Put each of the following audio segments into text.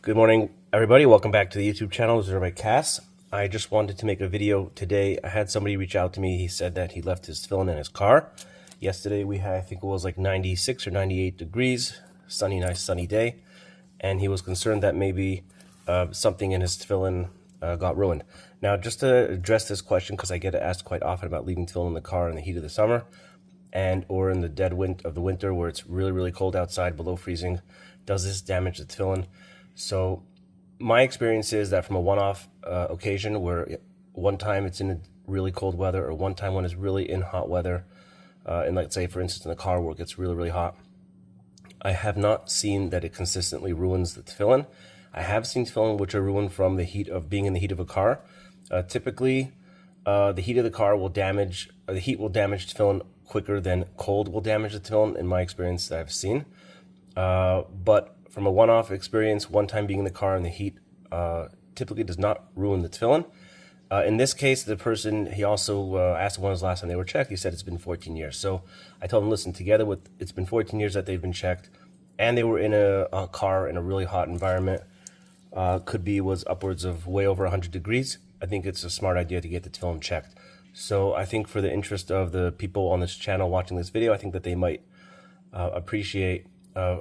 Good morning, everybody. Welcome back to the YouTube channel. This is Rabbi Cass. I just wanted to make a video today. I had somebody reach out to me. He said that he left his tefillin in his car. Yesterday we had, I think it was like 96 or 98 degrees, nice sunny day. And he was concerned that maybe something in his tefillin got ruined. Now, just to address this question, because I get asked quite often about leaving tefillin in the car in the heat of the summer or in the dead of the winter where it's really, really cold outside, below freezing. Does this damage the tefillin? So my experience is that from a one-off occasion where one time it's in really cold weather or one time when it's really in hot weather, and let's say, for instance, in the car where it gets really, really hot, I have not seen that it consistently ruins the tefillin. I have seen tefillin which are ruined from the heat of being in the heat of a car. Typically, the heat of the car will damage, the heat will damage tefillin quicker than cold will damage the tefillin, in my experience that I've seen. But from a one-off experience, one time being in the car in the heat typically does not ruin the tefillin. In this case, the person, he also asked when was the last time they were checked. He said it's been 14 years. So I told him, listen, together with, it's been 14 years that they've been checked, and they were in a car in a really hot environment, was upwards of way over 100 degrees. I think it's a smart idea to get the tefillin checked. So I think for the interest of the people on this channel watching this video, I think that they might appreciate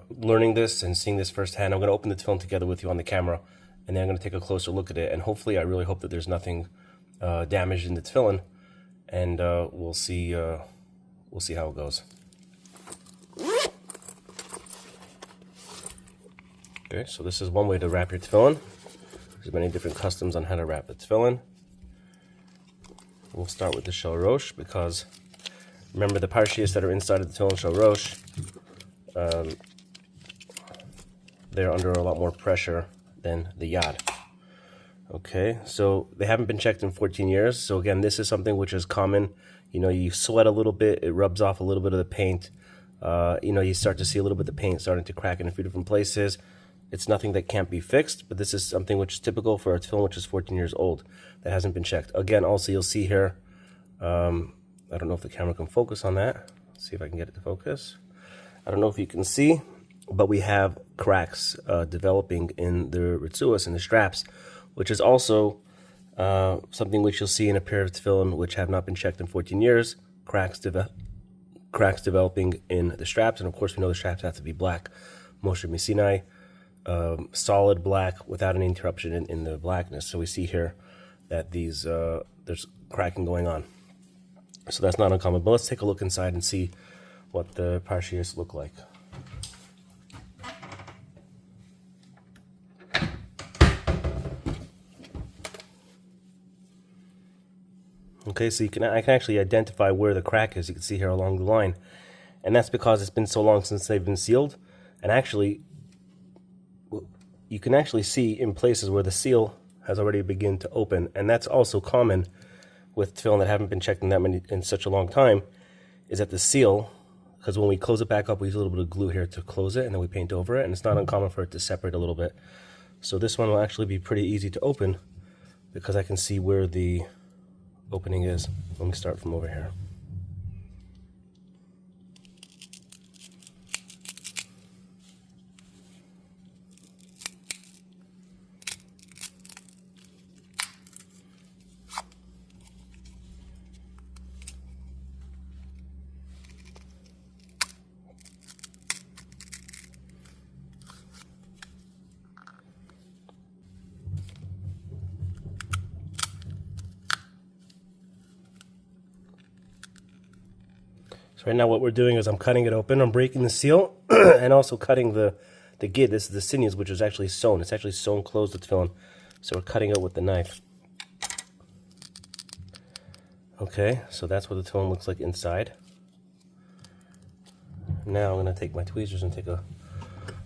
learning this and seeing this firsthand. I'm going to open the tefillin together with you on the camera, and then I'm going to take a closer look at it. And hopefully, I really hope that there's nothing damaged in the tefillin, and we'll see how it goes. Okay, so this is one way to wrap your tefillin. There's many different customs on how to wrap the tefillin. We'll start with the shel rosh, because remember the parshias that are inside of the tefillin shel rosh, they're under a lot more pressure than the yad. Okay, so they haven't been checked in 14 years. So again, this is something which is common. You know, you sweat a little bit, it rubs off a little bit of the paint. You know, you start to see a little bit of the paint starting to crack in a few different places. It's nothing that can't be fixed, but this is something which is typical for a tefillin which is 14 years old that hasn't been checked. Again, also you'll see here, I don't know if the camera can focus on that. Let's see if I can get it to focus. I don't know if you can see, but we have cracks developing in the ritzuas, in the straps, which is also something which you'll see in a pair of tefillin which have not been checked in 14 years, cracks developing in the straps. And of course, we know the straps have to be black, Moshe Sinai, solid black without any interruption in the blackness. So we see here that there's cracking going on. So that's not uncommon. But let's take a look inside and see what the parshias look like. Okay, so I can actually identify where the crack is. You can see here along the line. And that's because it's been so long since they've been sealed. And actually, you can actually see in places where the seal has already begun to open. And that's also common with tefillin that haven't been checked in such a long time, is that the seal, because when we close it back up, we use a little bit of glue here to close it, and then we paint over it, and it's not uncommon for it to separate a little bit. So this one will actually be pretty easy to open because I can see where the opening is. Let me start from over here. So right now what we're doing is I'm cutting it open. I'm breaking the seal and also cutting the gid. This is the sinews, which is actually sewn. It's actually sewn closed with tefillin. So we're cutting it with the knife. Okay, so that's what the tefillin looks like inside. Now I'm going to take my tweezers and take a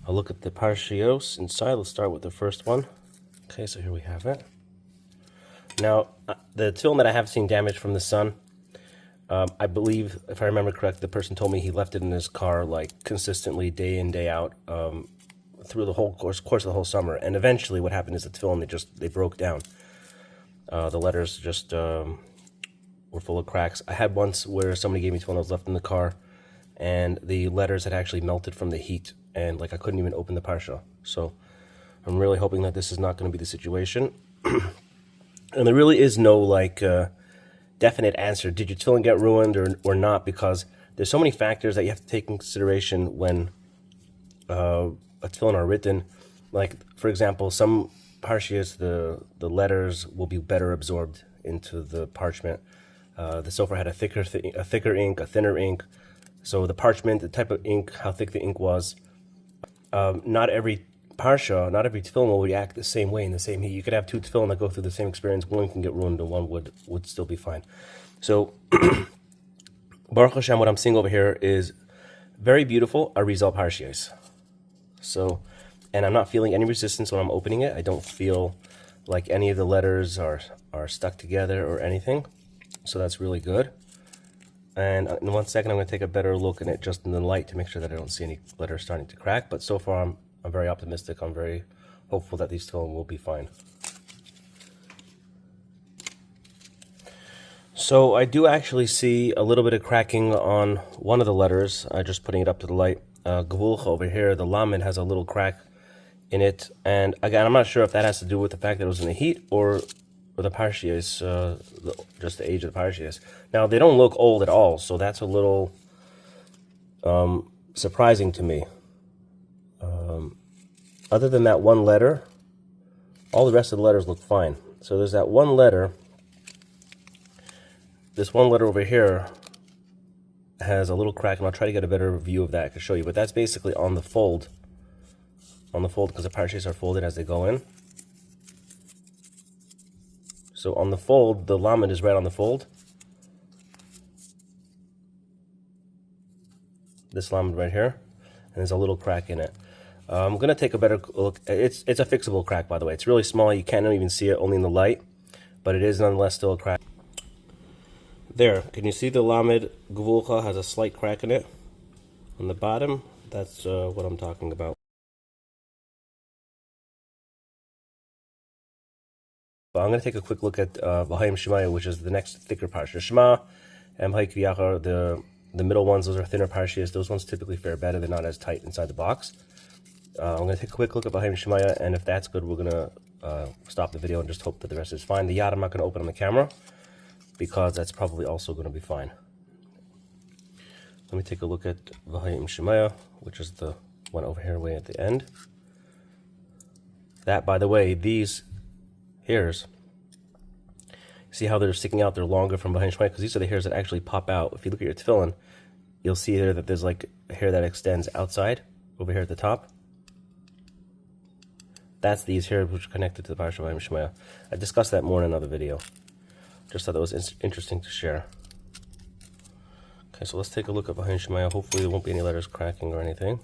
look at the parshios inside. Let's start with the first one. Okay, so here we have it. Now, the tefillin that I have seen damaged from the sun, I believe, if I remember correct, the person told me he left it in his car like consistently day in, day out through the whole course of the whole summer. And eventually what happened is the tefillin, they broke down. The letters just were full of cracks. I had once where somebody gave me tefillin that was left in the car, and the letters had actually melted from the heat, and like I couldn't even open the parsha. So I'm really hoping that this is not going to be the situation. And there really is no like definite answer. Did your tefillin get ruined or not? Because there's so many factors that you have to take in consideration when a tefillin are written. Like, for example, some parshias, the letters will be better absorbed into the parchment. The Sofer had a thicker ink, a thinner ink. So the parchment, the type of ink, how thick the ink was. Not every parsha, not every tefillin will react the same way in the same heat. You could have two tefillin that go through the same experience. One can get ruined and one would still be fine. So Baruch Hashem, what I'm seeing over here is very beautiful Arizal parshias. So, and I'm not feeling any resistance when I'm opening it. I don't feel like any of the letters are stuck together or anything. So that's really good. And in 1 second, I'm going to take a better look at it just in the light to make sure that I don't see any letters starting to crack. But so far, I'm very optimistic. I'm very hopeful that these tefillin will be fine. So I do actually see a little bit of cracking on one of the letters. I'm just putting it up to the light. Gevulcha over here, the lamed has a little crack in it. And again, I'm not sure if that has to do with the fact that it was in the heat or the parshias, just the age of the parshias. Now, they don't look old at all, so that's a little surprising to me. Other than that one letter, all the rest of the letters look fine. So there's that one letter. This one letter over here has a little crack, and I'll try to get a better view of that. I can show you, but that's basically on the fold. On the fold, because the parshias are folded as they go in. So on the fold, the lamed is right on the fold. This lamed right here, and there's a little crack in it. I'm going to take a better look. It's a fixable crack, by the way. It's really small. You can't even see it only in the light, but it is nonetheless still a crack. There, can you see the lamed gevulcha has a slight crack in it on the bottom? That's what I'm talking about. I'm going to take a quick look at V'hayim Shemaya, which is the next thicker parsha. Shema and V'hay Kviyachar, the middle ones, those are thinner parshias. Those ones typically fare better. They're not as tight inside the box. I'm going to take a quick look at V'hayim Shemaya, and if that's good, we're going to stop the video and just hope that the rest is fine. The yad I'm not going to open on the camera, because that's probably also going to be fine. Let me take a look at V'hayim Shemaya, which is the one over here way at the end. That, by the way, these hairs, see how they're sticking out? They're longer from behind Shemaya, because these are the hairs that actually pop out. If you look at your tefillin, you'll see there that there's like a hair that extends outside over here at the top. That's these hairs which are connected to the parsha of Shemaya. I discussed that more in another video. Just thought that was interesting to share. Okay, so let's take a look at behind Shemaya. Hopefully there won't be any letters cracking or anything.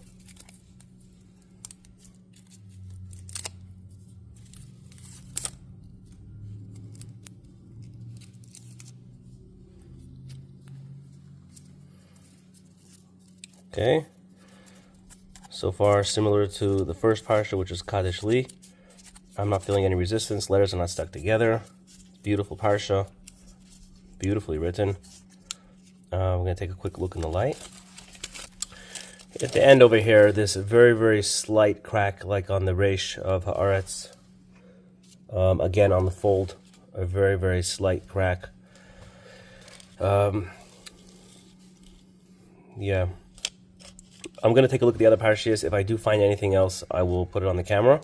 Okay, so far similar to the first parsha, which is Kadesh Li. I'm not feeling any resistance. Letters are not stuck together. Beautiful parsha, beautifully written. I'm going to take a quick look in the light. At the end over here, this very, very slight crack, like on the Reish of Haaretz. Again, on the fold, a very, very slight crack. Yeah. I'm going to take a look at the other parshias. If I do find anything else, I will put it on the camera.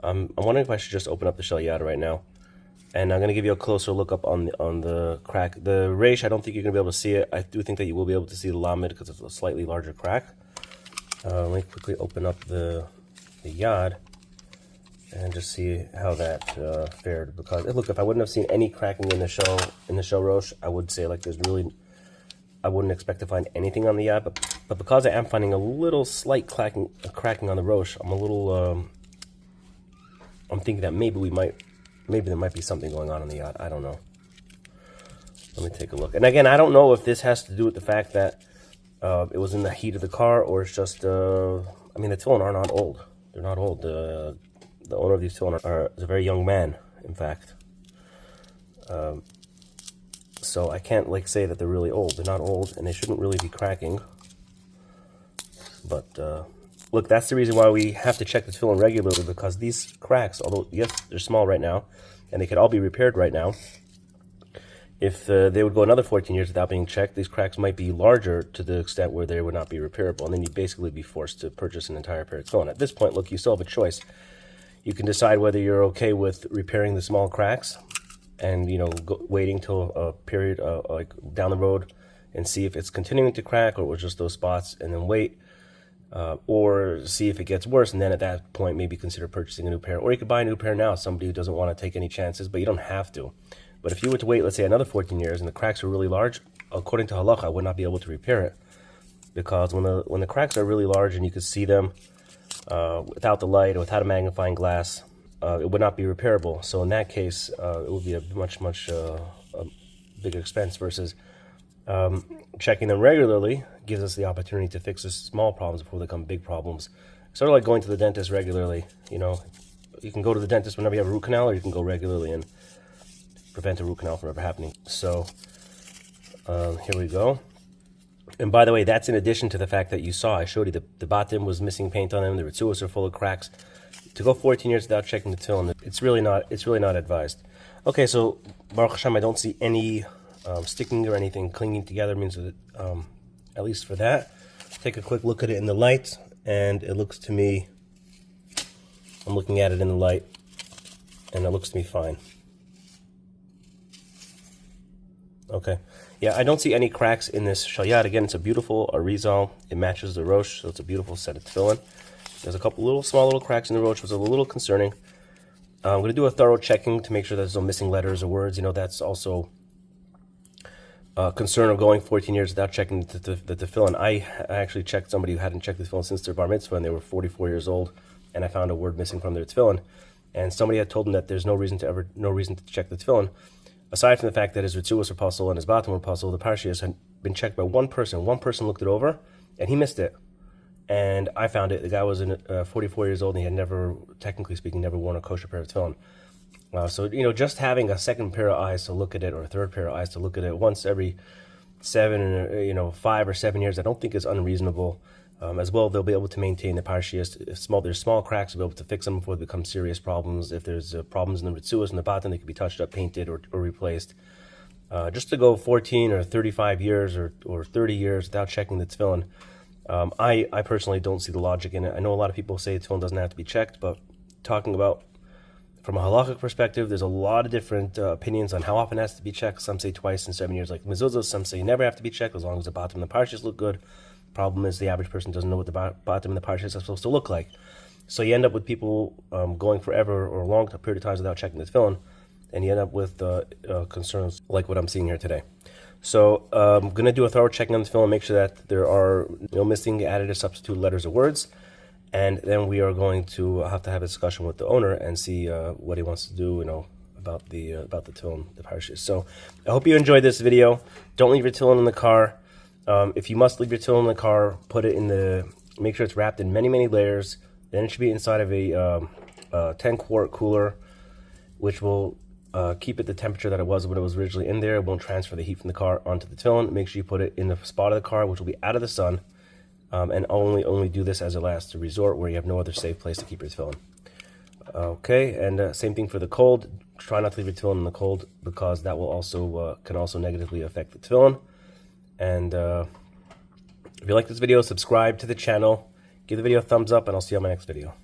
I'm wondering if I should just open up the Shel Yad right now. And I'm going to give you a closer look up on the crack. The Reish, I don't think you're going to be able to see it. I do think that you will be able to see the lamed because it's a slightly larger crack. Let me quickly open up the Yad and just see how that fared. Because look, if I wouldn't have seen any cracking in the Shel Rosh, I would say like there's really, I wouldn't expect to find anything on the Yad. But because I am finding a little slight cracking on the Rosh, I'm a little, I'm thinking that maybe there might be something going on in the Yad. I don't know. Let me take a look. And again, I don't know if this has to do with the fact that it was in the heat of the car, or it's just, I mean, the tefillin are not old. They're not old. The owner of these tefillin is a very young man, in fact. So I can't like say that they're really old. They're not old, and they shouldn't really be cracking. But look, that's the reason why we have to check the tefillin regularly, because these cracks, although yes, they're small right now, and they could all be repaired right now, if they would go another 14 years without being checked, these cracks might be larger to the extent where they would not be repairable, and then you'd basically be forced to purchase an entire pair of tefillin. At this point, look, you still have a choice. You can decide whether you're okay with repairing the small cracks and, you know, waiting till a period like down the road and see if it's continuing to crack or it was just those spots, and then wait, or see if it gets worse, and then at that point maybe consider purchasing a new pair. Or you could buy a new pair now, somebody who doesn't want to take any chances, but you don't have to. But if you were to wait, let's say, another 14 years and the cracks are really large, according to halacha, I would not be able to repair it, because when the cracks are really large and you could see them without the light or without a magnifying glass, it would not be repairable. So in that case, it would be a much bigger expense, versus checking them regularly gives us the opportunity to fix the small problems before they become big problems. Sort of like going to the dentist regularly. You know, you can go to the dentist whenever you have a root canal, or you can go regularly and prevent a root canal from ever happening. So here we go. And by the way, that's in addition to the fact that you saw, I showed you the batim was missing paint on them, the ritzuos are full of cracks. To go 14 years without checking the tefillin, it's really not advised. Okay, so Baruch Hashem, I don't see any sticking or anything clinging together. Means that at least for that, take a quick look at it in the light, and it looks to me, I'm looking at it in the light, and it looks to me fine. Okay, yeah, I don't see any cracks in this shalyat. Again, it's a beautiful arizal. It matches the rosh, so it's a beautiful set of tefillin. There's a couple small little cracks in the rosh, which was a little concerning. I'm going to do a thorough checking to make sure there's no missing letters or words. You know, that's also a concern of going 14 years without checking the tefillin. I actually checked somebody who hadn't checked the tefillin since their bar mitzvah, and they were 44 years old, and I found a word missing from their tefillin. And somebody had told them that there's no reason to check the tefillin. Aside from the fact that his ritzuos were puzzle and his batim were puzzle, the parashiyos had been checked by one person. One person looked it over, and he missed it. And I found it. The guy was 44 years old, and he had never, technically speaking, never worn a kosher pair of tefillin. So, you know, just having a second pair of eyes to look at it, or a third pair of eyes to look at it once every 5 or 7 years, I don't think is unreasonable. As well, they'll be able to maintain the parashiyos. If there's small cracks, they'll be able to fix them before they become serious problems. If there's problems in the ritzuos and the batim, they can be touched up, painted, or replaced. Just to go 14 or 35 years or 30 years without checking the tefillin, I personally don't see the logic in it. I know a lot of people say tefillin doesn't have to be checked, but talking about from a halachic perspective, there's a lot of different opinions on how often it has to be checked. Some say twice in 7 years, like mezuzahs. Some say you never have to be checked as long as the batim and the parashiyos look good. Problem is the average person doesn't know what the batim and the parashiyos are supposed to look like. So you end up with people going forever or a long period of times without checking the tefillin, and you end up with concerns like what I'm seeing here today. So I'm going to do a thorough checking on the tefillin, make sure that there are no missing, added, or substituted letters or words, and then we are going to have a discussion with the owner and see what he wants to do, you know, about the tefillin, the parashiyos. So I hope you enjoyed this video. Don't leave your tefillin in the car. If you must leave your tefillin in the car, put it in make sure it's wrapped in many layers. Then it should be inside of a 10-quart cooler, which will keep it the temperature that it was when it was originally in there. It won't transfer the heat from the car onto the tefillin. Make sure you put it in the spot of the car, which will be out of the sun, and only do this as a last resort where you have no other safe place to keep your tefillin. Okay, and same thing for the cold. Try not to leave your tefillin in the cold, because that will also can also negatively affect the tefillin. And if you like this video, subscribe to the channel, give the video a thumbs up, and I'll see you on my next video.